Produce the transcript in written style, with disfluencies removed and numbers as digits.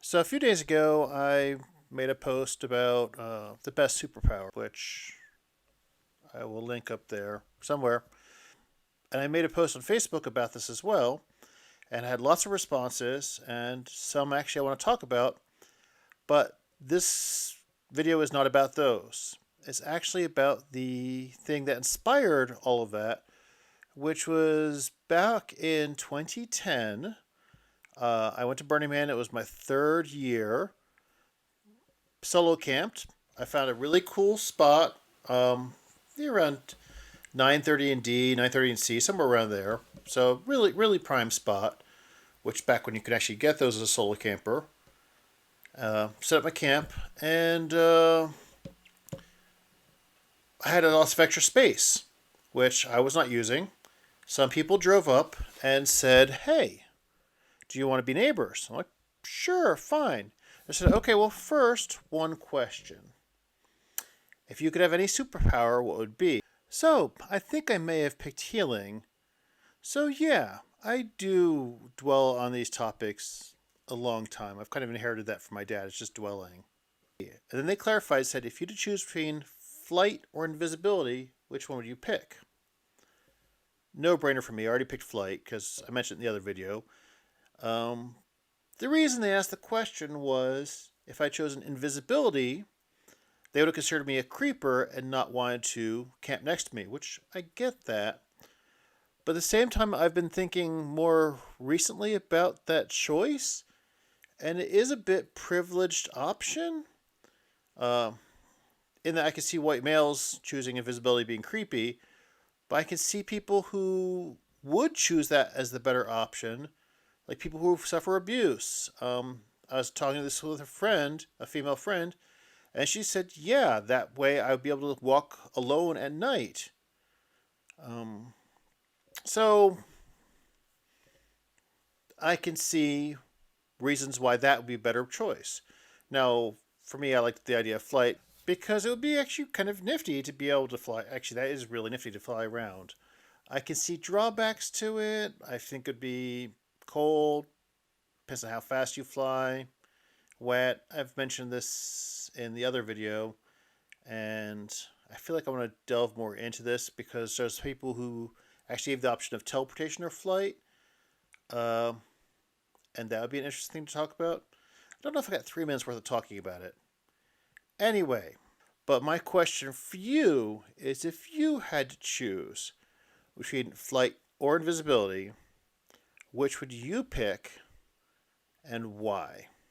So a few days ago, I made a post about the best superpower, which I will link up there somewhere. And I made a post on Facebook about this as well, and had lots of responses, and some actually I want to talk about. But this video is not about those. It's actually about the thing that inspired all of that, which was back in 2010. I went to Burning Man. It was my third year. Solo camped. I found a really cool spot, around 9:30 in D, 9:30 in C, somewhere around there. So really, really prime spot. Which back when you could actually get those as a solo camper. Set up my camp, and I had a lot of extra space, which I was not using. Some people drove up and said, "Hey, do you want to be neighbors?" I'm like, "Sure, fine." I said, "Okay, well, first, one question. If you could have any superpower, what would it be?" So, I think I may have picked healing. So, yeah, I do dwell on these topics a long time. I've kind of inherited that from my dad. It's just dwelling. And then they clarified, said, if you had to choose between flight or invisibility, which one would you pick? No brainer for me. I already picked flight because I mentioned it in the other video. Um, the reason they asked the question was if I chose an invisibility, they would have considered me a creeper and not wanted to camp next to me, which I get that. But at the same time, I've been thinking more recently about that choice, and it is a bit privileged option. Uh, in that I can see white males choosing invisibility being creepy, but I can see people who would choose that as the better option, like people who suffer abuse. I was talking this with a friend, a female friend, and she said, "Yeah, that way I would be able to walk alone at night." Um, so I can see reasons why that would be a better choice. Now, for me, I like the idea of flight because it would be actually kind of nifty to be able to fly. Actually, that is really nifty to fly around. I can see drawbacks to it. I think it'd be cold, depends on how fast you fly, wet. I've mentioned this in the other video, and I feel like I want to delve more into this because there's people who actually have the option of teleportation or flight, uh, and that would be an interesting thing to talk about. I don't know if I got 3 minutes worth of talking about it. Anyway, but my question for you is if you had to choose between flight or invisibility, which would you pick and why?